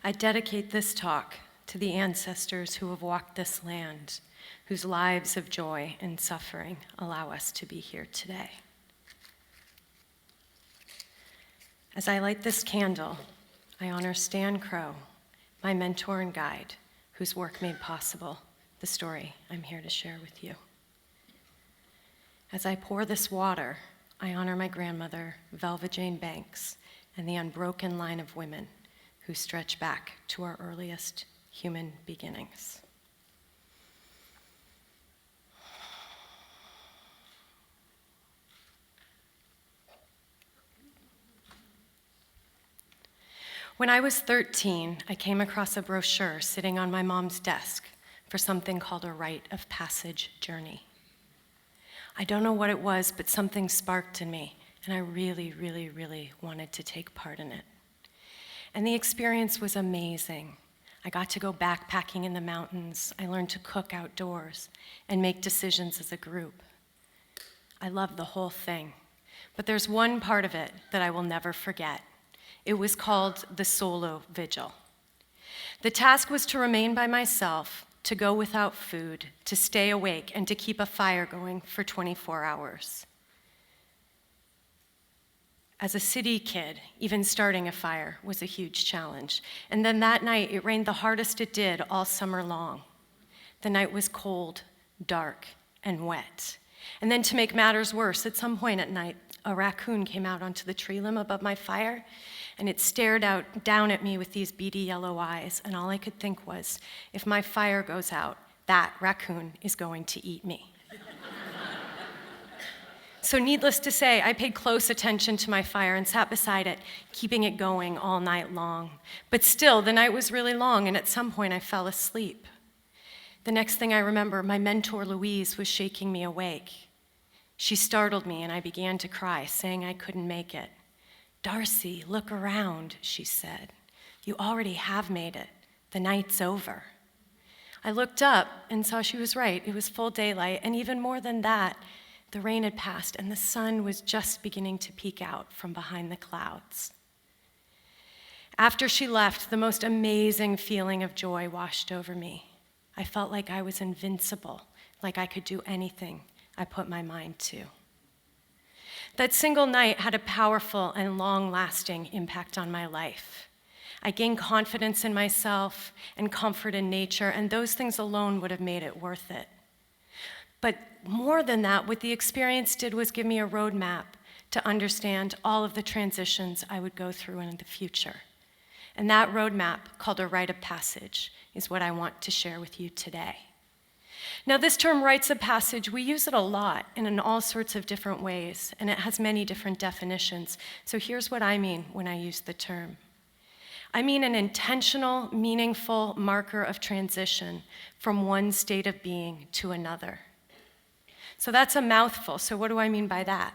I dedicate this talk to the ancestors who have walked this land, whose lives of joy and suffering allow us to be here today. As I light this candle, I honor Stan Crow, my mentor and guide, whose work made possible the story I'm here to share with you. As I pour this water, I honor my grandmother, Velva Jane Banks, and the unbroken line of women who stretch back to our earliest human beginnings. When I was 13, I came across a brochure sitting on my mom's desk for something called a Rite of Passage journey. I don't know what it was, but something sparked in me, and I really, really, really wanted to take part in it. And the experience was amazing. I got to go backpacking in the mountains. I learned to cook outdoors and make decisions as a group. I loved the whole thing. But there's one part of it that I will never forget. It was called the Solo Vigil. The task was to remain by myself, to go without food, to stay awake, and to keep a fire going for 24 hours. As a city kid, even starting a fire was a huge challenge. And then that night, it rained the hardest it did all summer long. The night was cold, dark, and wet. And then to make matters worse, at some point at night, a raccoon came out onto the tree limb above my fire, and it stared down at me with these beady yellow eyes, and all I could think was, if my fire goes out, that raccoon is going to eat me. So needless to say, I paid close attention to my fire and sat beside it, keeping it going all night long. But still, the night was really long, and at some point I fell asleep. The next thing I remember, my mentor Louise was shaking me awake. She startled me, and I began to cry, saying I couldn't make it. "Darcy, look around," she said. "You already have made it. The night's over." I looked up and saw she was right. It was full daylight, and even more than that, the rain had passed, and the sun was just beginning to peek out from behind the clouds. After she left, the most amazing feeling of joy washed over me. I felt like I was invincible, like I could do anything I put my mind to. That single night had a powerful and long-lasting impact on my life. I gained confidence in myself and comfort in nature, and those things alone would have made it worth it. But more than that, what the experience did was give me a roadmap to understand all of the transitions I would go through in the future. And that roadmap, called a rite of passage, is what I want to share with you today. Now, this term rites of passage, we use it a lot and in all sorts of different ways, and it has many different definitions. So here's what I mean when I use the term. I mean an intentional, meaningful marker of transition from one state of being to another. So that's a mouthful. So what do I mean by that?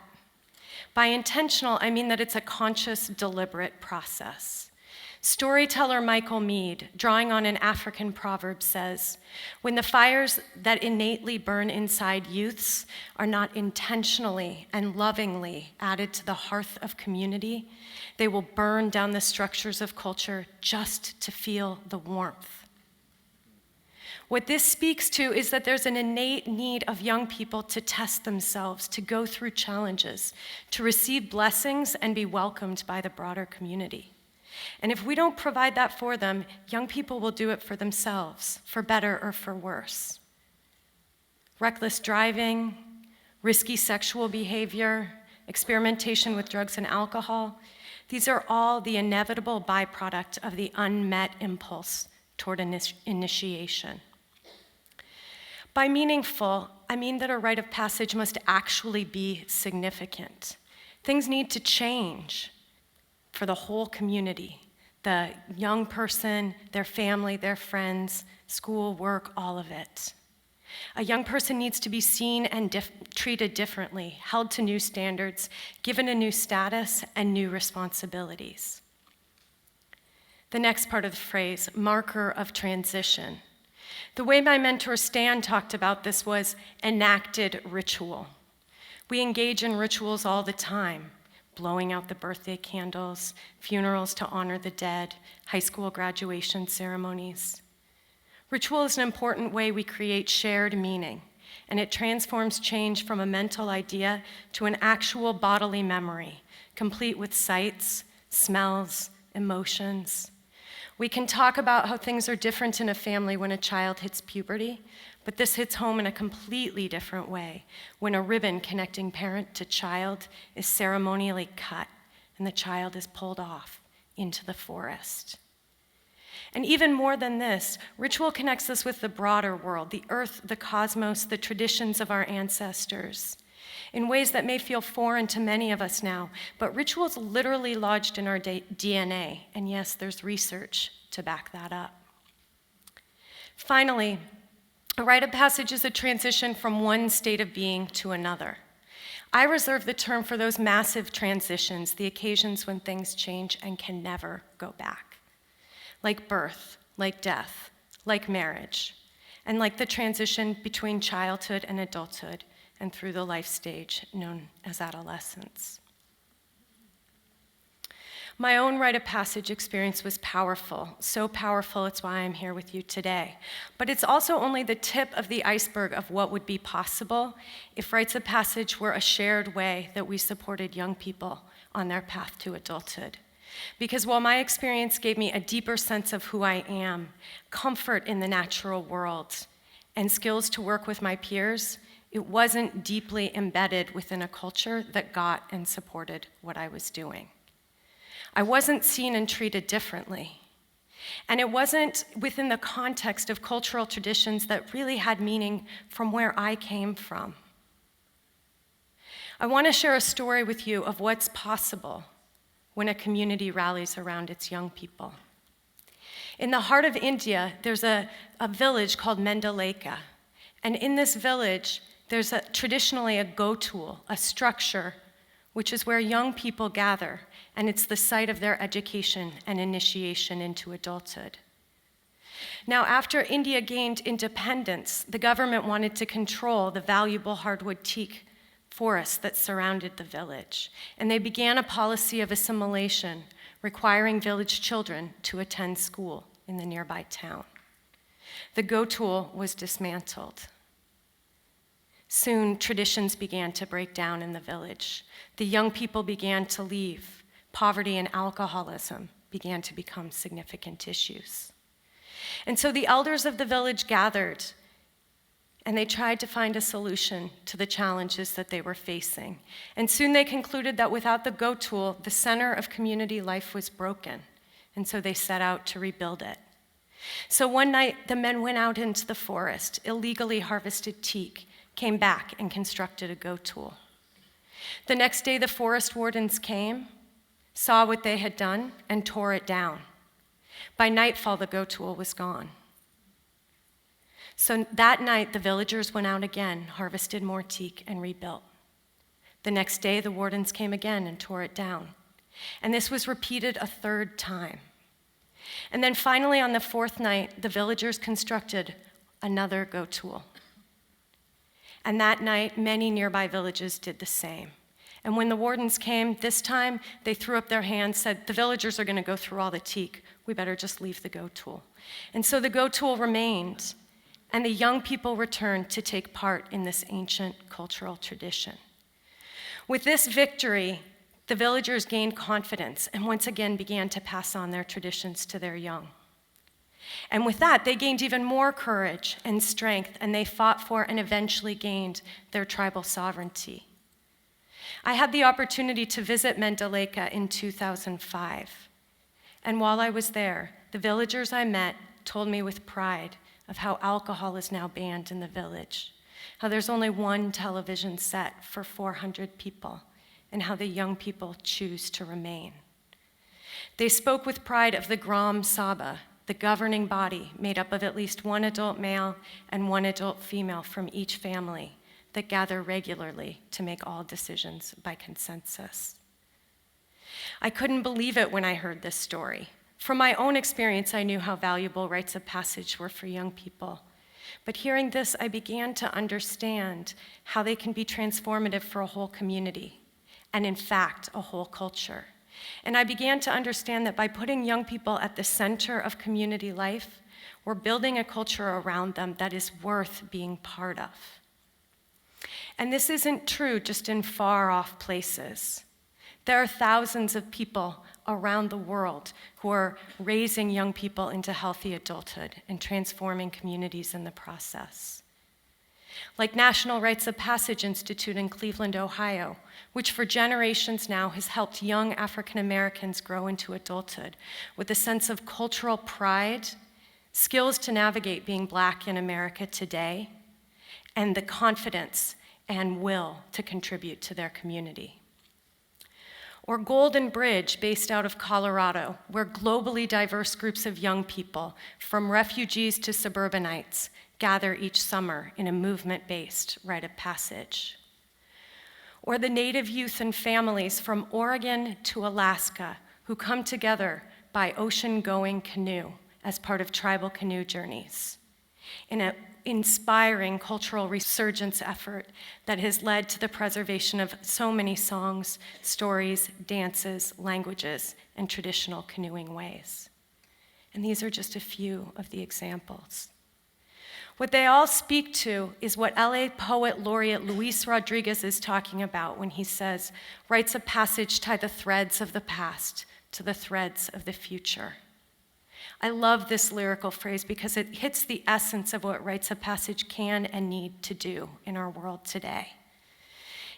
By intentional, I mean that it's a conscious, deliberate process. Storyteller Michael Meade, drawing on an African proverb, says, "When the fires that innately burn inside youths are not intentionally and lovingly added to the hearth of community, they will burn down the structures of culture just to feel the warmth." What this speaks to is that there's an innate need of young people to test themselves, to go through challenges, to receive blessings and be welcomed by the broader community. And if we don't provide that for them, young people will do it for themselves, for better or for worse. Reckless driving, risky sexual behavior, experimentation with drugs and alcohol, these are all the inevitable byproduct of the unmet impulse toward initiation. By meaningful, I mean that a rite of passage must actually be significant. Things need to change for the whole community, the young person, their family, their friends, school, work, all of it. A young person needs to be seen and treated differently, held to new standards, given a new status and new responsibilities. The next part of the phrase, marker of transition. The way my mentor Stan talked about this was enacted ritual. We engage in rituals all the time. blowing out the birthday candles, funerals to honor the dead, high school graduation ceremonies. Ritual is an important way we create shared meaning, and it transforms change from a mental idea to an actual bodily memory, complete with sights, smells, emotions. We can talk about how things are different in a family when a child hits puberty, but this hits home in a completely different way when a ribbon connecting parent to child is ceremonially cut and the child is pulled off into the forest. And even more than this, ritual connects us with the broader world, the earth, the cosmos, the traditions of our ancestors, in ways that may feel foreign to many of us now, but ritual is literally lodged in our DNA, and yes, there's research to back that up. Finally, a rite of passage is a transition from one state of being to another. I reserve the term for those massive transitions, the occasions when things change and can never go back. Like birth, like death, like marriage, and like the transition between childhood and adulthood and through the life stage known as adolescence. My own rite of passage experience was powerful, so powerful it's why I'm here with you today. But it's also only the tip of the iceberg of what would be possible if rites of passage were a shared way that we supported young people on their path to adulthood. Because while my experience gave me a deeper sense of who I am, comfort in the natural world, and skills to work with my peers, it wasn't deeply embedded within a culture that got and supported what I was doing. I wasn't seen and treated differently. And it wasn't within the context of cultural traditions that really had meaning from where I came from. I want to share a story with you of what's possible when a community rallies around its young people. In the heart of India, there's a village called Mendaleka. And in this village, there's traditionally a gotul, a structure, which is where young people gather, and it's the site of their education and initiation into adulthood. Now, after India gained independence, the government wanted to control the valuable hardwood teak forests that surrounded the village, and they began a policy of assimilation, requiring village children to attend school in the nearby town. The gotul was dismantled. Soon, traditions began to break down in the village. The young people began to leave. Poverty and alcoholism began to become significant issues. And so the elders of the village gathered, and they tried to find a solution to the challenges that they were facing. And soon they concluded that without the gotul, the center of community life was broken. And so they set out to rebuild it. So one night, the men went out into the forest, illegally harvested teak, came back and constructed a gotul. The next day, the forest wardens came, saw what they had done, and tore it down. By nightfall, the gotul was gone. So that night, the villagers went out again, harvested more teak, and rebuilt. The next day, the wardens came again and tore it down. And this was repeated a third time. And then finally, on the fourth night, the villagers constructed another gotul. And that night, many nearby villages did the same. And when the wardens came this time, they threw up their hands, said, the villagers are going to go through all the teak. We better just leave the gotul. And so the gotul remained, and the young people returned to take part in this ancient cultural tradition. With this victory, the villagers gained confidence and once again began to pass on their traditions to their young. And with that, they gained even more courage and strength, and they fought for and eventually gained their tribal sovereignty. I had the opportunity to visit Mendaleka in 2005. And while I was there, the villagers I met told me with pride of how alcohol is now banned in the village, how there's only one television set for 400 people, and how the young people choose to remain. They spoke with pride of the Gram Sabha, the governing body made up of at least one adult male and one adult female from each family that gather regularly to make all decisions by consensus. I couldn't believe it when I heard this story. From my own experience, I knew how valuable rites of passage were for young people. But hearing this, I began to understand how they can be transformative for a whole community and in fact, a whole culture. And I began to understand that by putting young people at the center of community life, we're building a culture around them that is worth being part of. And this isn't true just in far-off places. There are thousands of people around the world who are raising young people into healthy adulthood and transforming communities in the process. Like National Rites of Passage Institute in Cleveland, Ohio, which for generations now has helped young African Americans grow into adulthood with a sense of cultural pride, skills to navigate being Black in America today, and the confidence and will to contribute to their community. Or Golden Bridge, based out of Colorado, where globally diverse groups of young people, from refugees to suburbanites, gather each summer in a movement-based rite of passage. Or the Native youth and families from Oregon to Alaska who come together by ocean-going canoe as part of tribal canoe journeys in an inspiring cultural resurgence effort that has led to the preservation of so many songs, stories, dances, languages, and traditional canoeing ways. And these are just a few of the examples. What they all speak to is what LA poet laureate Luis Rodriguez is talking about when he says, rites of passage tie the threads of the past to the threads of the future. I love this lyrical phrase because it hits the essence of what rites of passage can and need to do in our world today.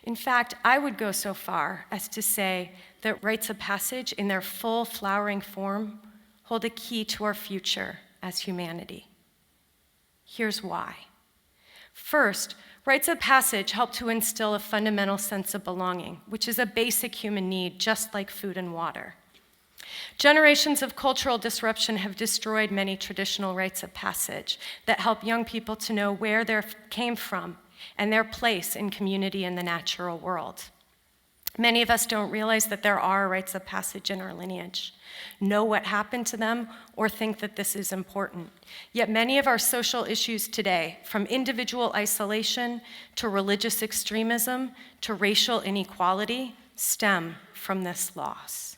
In fact, I would go so far as to say that rites of passage in their full flowering form hold a key to our future as humanity. Here's why. First, rites of passage help to instill a fundamental sense of belonging, which is a basic human need, just like food and water. Generations of cultural disruption have destroyed many traditional rites of passage that help young people to know where they came from and their place in community and the natural world. Many of us don't realize that there are rites of passage in our lineage, know what happened to them, or think that this is important. Yet many of our social issues today, from individual isolation to religious extremism to racial inequality, stem from this loss.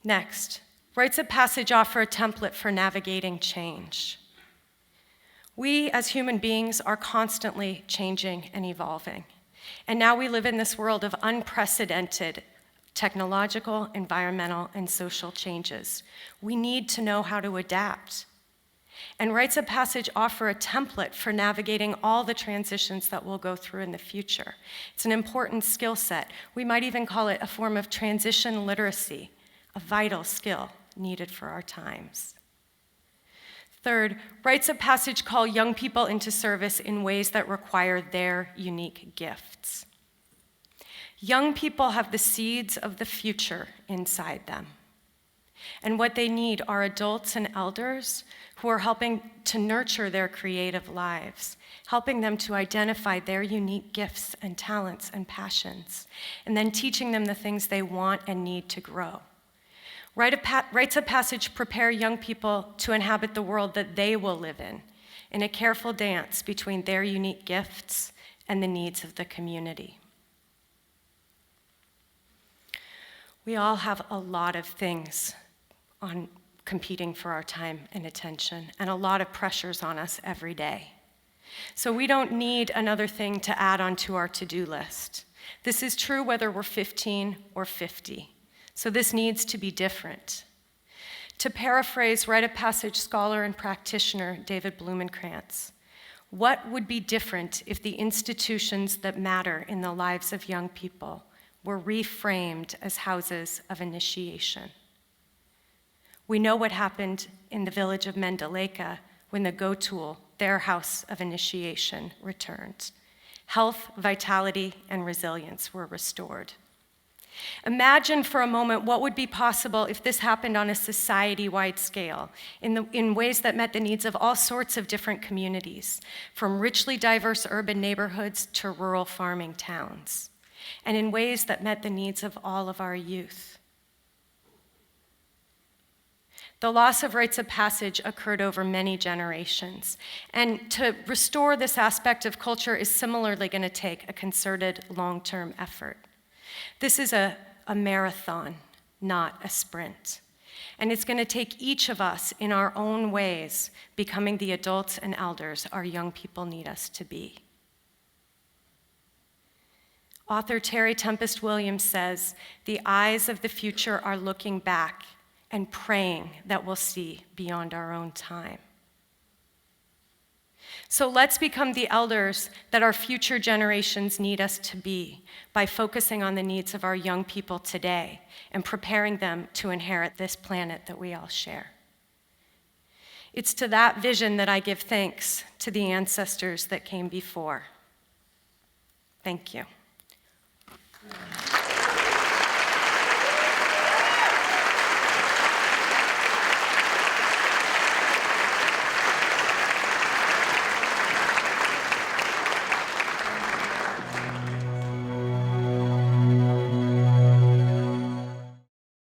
Next, rites of passage offer a template for navigating change. We as human beings are constantly changing and evolving. And now we live in this world of unprecedented technological, environmental, and social changes. We need to know how to adapt. And rites of passage offer a template for navigating all the transitions that we'll go through in the future. It's an important skill set. We might even call it a form of transition literacy, a vital skill needed for our times. Third, rites of passage call young people into service in ways that require their unique gifts. Young people have the seeds of the future inside them. And what they need are adults and elders who are helping to nurture their creative lives, helping them to identify their unique gifts and talents and passions, and then teaching them the things they want and need to grow. Rites of passage prepare young people to inhabit the world that they will live in a careful dance between their unique gifts and the needs of the community. We all have a lot of things on competing for our time and attention, and a lot of pressures on us every day. So we don't need another thing to add onto our to-do list. This is true whether we're 15 or 50. So this needs to be different. To paraphrase rite of passage scholar and practitioner David Blumenkrantz, what would be different if the institutions that matter in the lives of young people were reframed as houses of initiation? We know what happened in the village of Mendeleca when the Gotul, their house of initiation, returned. Health, vitality, and resilience were restored. Imagine for a moment what would be possible if this happened on a society-wide scale, in ways that met the needs of all sorts of different communities, from richly diverse urban neighborhoods to rural farming towns, and in ways that met the needs of all of our youth. The loss of rites of passage occurred over many generations, and to restore this aspect of culture is similarly going to take a concerted long-term effort. This is a marathon, not a sprint. And it's going to take each of us in our own ways becoming the adults and elders our young people need us to be. Author Terry Tempest Williams says, "The eyes of the future are looking back and praying that we'll see beyond our own time." So let's become the elders that our future generations need us to be by focusing on the needs of our young people today and preparing them to inherit this planet that we all share. It's to that vision that I give thanks to the ancestors that came before. Thank you.